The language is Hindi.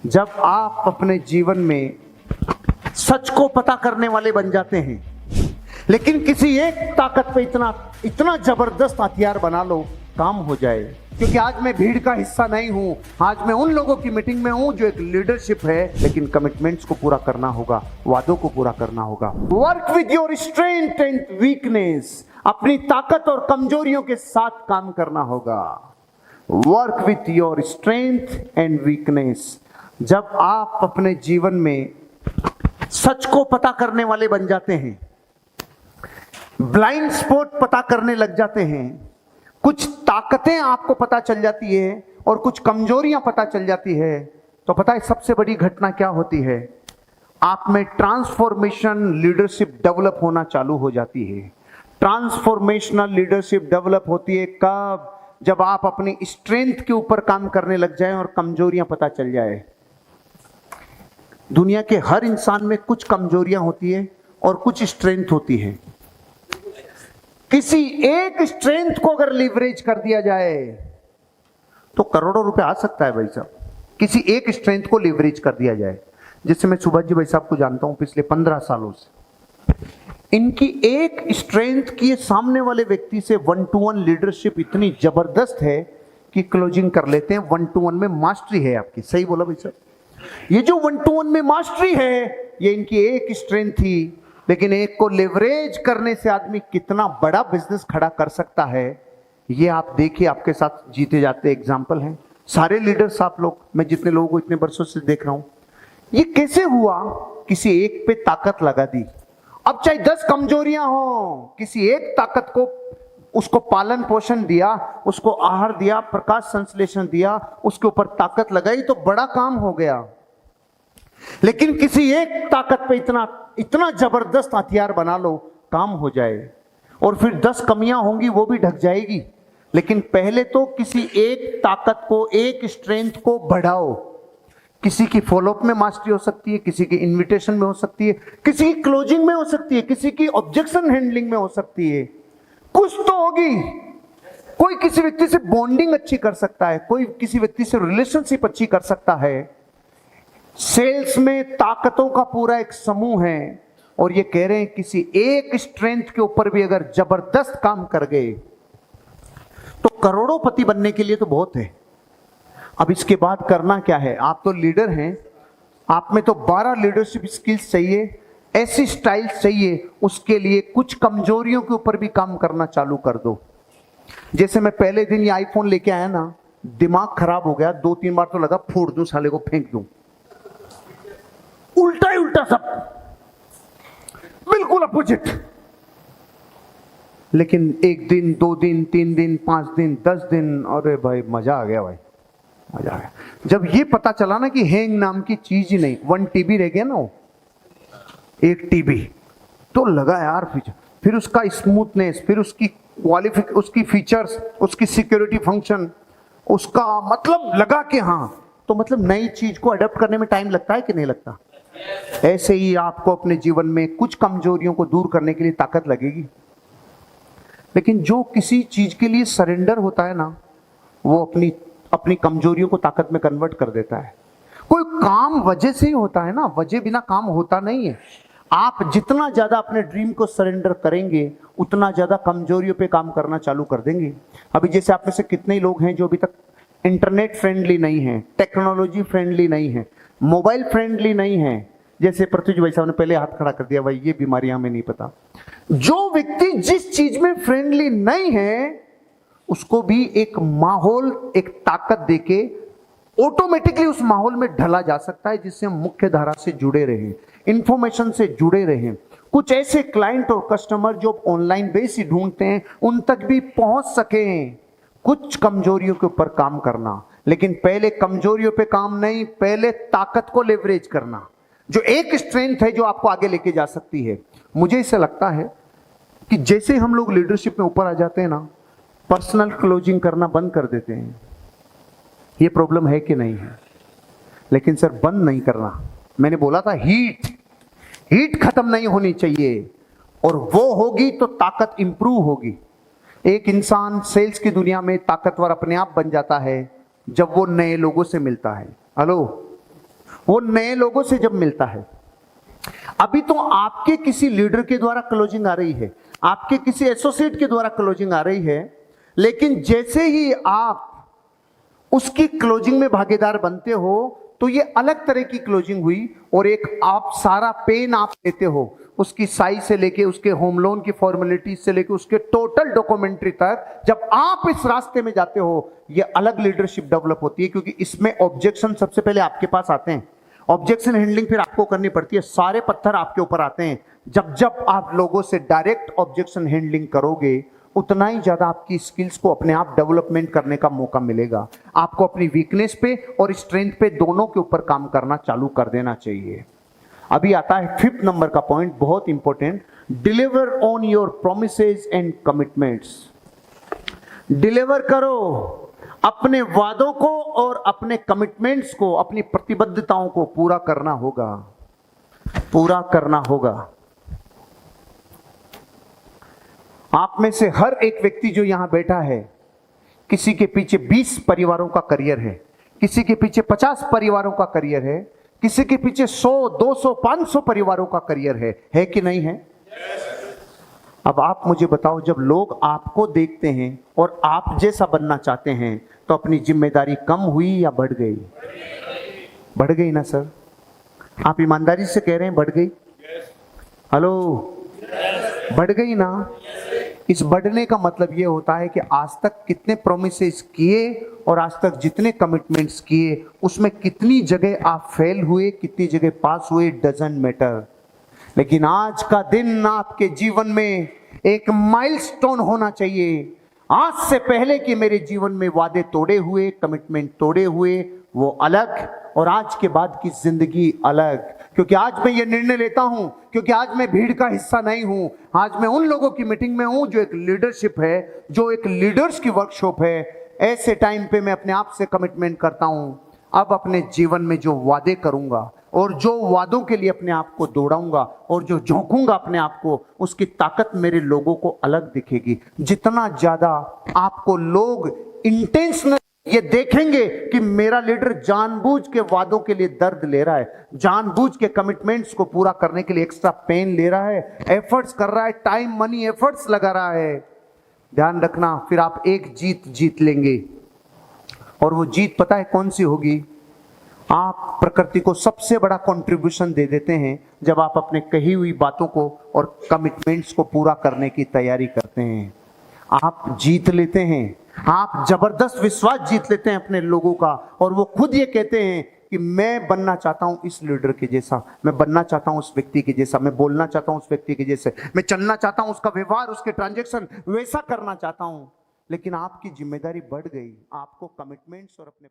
जब आप अपने जीवन में सच को पता करने वाले बन जाते हैं, लेकिन किसी एक ताकत पे इतना इतना जबरदस्त हथियार बना लो काम हो जाए। क्योंकि आज मैं भीड़ का हिस्सा नहीं हूं, आज मैं उन लोगों की मीटिंग में हूं जो एक लीडरशिप है, लेकिन कमिटमेंट्स को पूरा करना होगा, वादों को पूरा करना होगा। Work with your strength and weakness, अपनी ताकत और कमजोरियों के साथ काम करना होगा। Work with your strength and weakness. जब आप अपने जीवन में सच को पता करने वाले बन जाते हैं, ब्लाइंड स्पॉट पता करने लग जाते हैं, कुछ ताकतें आपको पता चल जाती है और कुछ कमजोरियां पता चल जाती है, तो पता है सबसे बड़ी घटना क्या होती है? आप में ट्रांसफॉर्मेशन लीडरशिप डेवलप होना चालू हो जाती है। ट्रांसफॉर्मेशनल लीडरशिप डेवलप होती है कब? जब आप अपनी स्ट्रेंथ के ऊपर काम करने लग जाएं और कमजोरियां पता चल जाए। दुनिया के हर इंसान में कुछ कमजोरियां होती है और कुछ स्ट्रेंथ होती है। किसी एक स्ट्रेंथ को अगर लीवरेज कर दिया जाए तो करोड़ों रुपए आ सकता है भाई साहब। किसी एक स्ट्रेंथ को लीवरेज कर दिया जाए। जैसे मैं सुभाष जी भाई साहब को जानता हूं पिछले 15 सालों से, इनकी एक स्ट्रेंथ की सामने वाले व्यक्ति से 1-to-1 लीडरशिप इतनी जबरदस्त है कि क्लोजिंग कर लेते हैं। 1-to-1 में मास्टरी है आपकी। सही बोला भाई साहब। ये जो 1-to-1 में मास्टरी है, ये इनकी एक स्ट्रेंथ थी, लेकिन एक को लेवरेज करने से आदमी कितना बड़ा बिजनेस खड़ा कर सकता है, ये आप देखिए। आपके साथ जीते जाते एग्जाम्पल हैं सारे लीडर्स, आप लोग, मैं जितने लोगों को इतने वर्षों से देख रहा हूं। ये कैसे हुआ? किसी एक पे ताकत लगा दी। अब चाहे 10 कमजोरियां हो, किसी एक ताकत को उसको पालन पोषण दिया, उसको आहार दिया, प्रकाश संश्लेषण दिया, उसके ऊपर ताकत लगाई तो बड़ा काम हो गया। लेकिन किसी एक ताकत पे इतना जबरदस्त हथियार बना लो काम हो जाए, और फिर 10 कमियां होंगी वो भी ढक जाएगी। लेकिन पहले तो किसी एक ताकत को, एक स्ट्रेंथ को बढ़ाओ। किसी की फॉलोअप में मास्टरी हो सकती है, किसी की इन्विटेशन में हो सकती है, किसी की क्लोजिंग में हो सकती है, किसी की ऑब्जेक्शन हैंडलिंग में हो सकती है। कुछ तो होगी। कोई किसी व्यक्ति से बॉन्डिंग अच्छी कर सकता है, कोई किसी व्यक्ति से रिलेशनशिप अच्छी कर सकता है। सेल्स में ताकतों का पूरा एक समूह है, और ये कह रहे हैं किसी एक स्ट्रेंथ के ऊपर भी अगर जबरदस्त काम कर गए तो करोड़ोंपति बनने के लिए तो बहुत है। अब इसके बाद करना क्या है? आप तो लीडर हैं, आप में तो 12 लीडरशिप स्किल्स चाहिए, ऐसी स्टाइल चाहिए। उसके लिए कुछ कमजोरियों के ऊपर भी काम करना चालू कर दो। जैसे मैं पहले दिन ये आईफोन लेके आया ना, दिमाग खराब हो गया। 2-3 बार तो लगा फोड़ दूं, साले को फेंक दूं। उल्टा ही उल्टा सब, बिल्कुल अपोजिट। लेकिन 1 दिन, 2 दिन, 3 दिन, 5 दिन, 10 दिन, अरे भाई मजा आ गया भाई, मजा आ गया। जब ये पता चला ना कि हैंग नाम की चीज ही नहीं, 1 TB रह गया ना, वो 1 TB, तो लगा यार फिर उसका स्मूथनेस, फिर उसकी फीचर्स, उसकी सिक्योरिटी फंक्शन, उसका मतलब लगा कि हाँ, तो मतलब नई चीज को अडॉप्ट करने में टाइम लगता है कि नहीं लगता? ऐसे ही आपको अपने जीवन में कुछ कमजोरियों को दूर करने के लिए ताकत लगेगी। लेकिन जो किसी चीज के लिए सरेंडर होता है ना, वो अपनी कमजोरियों को ताकत में कन्वर्ट कर देता है। कोई काम वजह से ही होता है ना, वजह बिना काम होता नहीं है। आप जितना ज्यादा अपने ड्रीम को सरेंडर करेंगे, उतना ज्यादा कमजोरियों पे काम करना चालू कर देंगे। अभी जैसे आप में से कितने ही लोग हैं जो अभी तक इंटरनेट फ्रेंडली नहीं है, टेक्नोलॉजी फ्रेंडली नहीं है, मोबाइल फ्रेंडली नहीं है। जैसे पृथ्वी भाई साहब ने पहले हाथ खड़ा कर दिया, भाई ये बीमारी हमें नहीं पता। जो व्यक्ति जिस चीज में फ्रेंडली नहीं है, उसको भी एक माहौल, एक ताकत देके ऑटोमेटिकली उस माहौल में ढला जा सकता है, जिससे हम मुख्य धारा से जुड़े रहें, इंफॉर्मेशन से जुड़े रहें। कुछ ऐसे क्लाइंट और कस्टमर जो ऑनलाइन बेस ही ढूंढते हैं, उन तक भी पहुंच सकें। कुछ कमजोरियों के ऊपर काम करना, लेकिन पहले कमजोरियों पे काम नहीं, पहले ताकत को लेवरेज करना, जो एक स्ट्रेंथ है जो आपको आगे लेके जा सकती है। मुझे इससे लगता है कि जैसे हम लोग लीडरशिप में ऊपर आ जाते हैं ना, पर्सनल क्लोजिंग करना बंद कर देते हैं। ये प्रॉब्लम है कि नहीं है? लेकिन सर बंद नहीं करना, मैंने बोला था हीट खत्म नहीं होनी चाहिए, और वो होगी तो ताकत इंप्रूव होगी। एक इंसान सेल्स की दुनिया में ताकतवर अपने आप बन जाता है जब वो नए लोगों से मिलता है। हेलो, वो नए लोगों से जब मिलता है। अभी तो आपके किसी लीडर के द्वारा क्लोजिंग आ रही है, आपके किसी एसोसिएट के द्वारा क्लोजिंग आ रही है, लेकिन जैसे ही आप उसकी क्लोजिंग में भागीदार बनते हो तो ये अलग तरह की क्लोजिंग हुई, और एक आप सारा पेन आप लेते हो, उसकी साइज से लेके उसके होम लोन की फॉर्मेलिटीज से लेके उसके टोटल डॉक्यूमेंट्री तक जब आप इस रास्ते में जाते हो, ये अलग लीडरशिप डेवलप होती है, क्योंकि इसमें ऑब्जेक्शन सबसे पहले आपके पास आते हैं, ऑब्जेक्शन हैंडलिंग फिर आपको करनी पड़ती है, सारे पत्थर आपके ऊपर आते हैं। जब जब आप लोगों से डायरेक्ट ऑब्जेक्शन हैंडलिंग करोगे, उतना ही ज्यादा आपकी स्किल्स को अपने आप डेवलपमेंट करने का मौका मिलेगा। आपको अपनी वीकनेस पे और स्ट्रेंथ पे दोनों के ऊपर काम करना चालू कर देना चाहिए। अभी आता है 5th नंबर का पॉइंट, बहुत important, deliver on your promises and commitments. Deliver करो अपने वादों को और अपने कमिटमेंट्स को, अपनी प्रतिबद्धताओं को पूरा करना होगा, पूरा करना होगा। आप में से हर एक व्यक्ति जो यहां बैठा है, किसी के पीछे 20 परिवारों का करियर है, किसी के पीछे 50 परिवारों का करियर है, किसी के पीछे 100, 200, 500 परिवारों का करियर है कि नहीं है? अब आप मुझे बताओ, जब लोग आपको देखते हैं और आप जैसा बनना चाहते हैं, तो अपनी जिम्मेदारी कम हुई या बढ़ गई? बढ़ गई ना सर? आप ईमानदारी से कह रहे हैं बढ़ गई? हेलो, बढ़ गई ना? इस बढ़ने का मतलब ये होता है कि आज तक कितने प्रोमिसेस किए और आज तक जितने कमिटमेंट्स किए, उसमें कितनी जगह आप फेल हुए, कितनी जगह पास हुए, डजंट मैटर। लेकिन आज का दिन आपके जीवन में एक माइलस्टोन होना चाहिए। आज से पहले कि मेरे जीवन में वादे तोड़े हुए, कमिटमेंट तोड़े हुए, वो अलग, और आज के बाद की जिंदगी अलग। क्योंकि आज मैं ये निर्णय लेता हूं, क्योंकि आज मैं भीड़ का हिस्सा नहीं हूं, आज मैं उन लोगों की मीटिंग में हूं जो एक लीडरशिप है, जो एक लीडर्स की वर्कशॉप है। ऐसे टाइम पे मैं अपने आप से कमिटमेंट करता हूं, अब अपने जीवन में जो वादे करूंगा और जो वादों के लिए अपने आप को दौड़ाऊंगा और जो झोंकूंगा अपने आप को, उसकी ताकत मेरे लोगों को अलग दिखेगी। जितना ज्यादा आपको लोग इंटेंशनल ये देखेंगे कि मेरा लीडर जानबूझ के वादों के लिए दर्द ले रहा है, जानबूझ के कमिटमेंट्स को पूरा करने के लिए एक्स्ट्रा पेन ले रहा है, एफर्ट्स कर रहा है, टाइम मनी एफर्ट्स लगा रहा है, ध्यान रखना फिर आप एक जीत लेंगे। और वो जीत पता है कौन सी होगी? आप प्रकृति को सबसे बड़ा कंट्रीब्यूशन दे देते हैं जब आप अपने कही हुई बातों को और कमिटमेंट्स को पूरा करने की तैयारी करते हैं। आप जीत लेते हैं, आप जबरदस्त विश्वास जीत लेते हैं अपने लोगों का, और वो खुद ये कहते हैं कि मैं बनना चाहता हूं इस लीडर के जैसा, मैं बनना चाहता हूं उस व्यक्ति के जैसा, मैं बोलना चाहता हूं उस व्यक्ति के जैसे, मैं चलना चाहता हूं उसका व्यवहार, उसके ट्रांजैक्शन वैसा करना चाहता हूं। लेकिन आपकी जिम्मेदारी बढ़ गई, आपको कमिटमेंट्स और अपने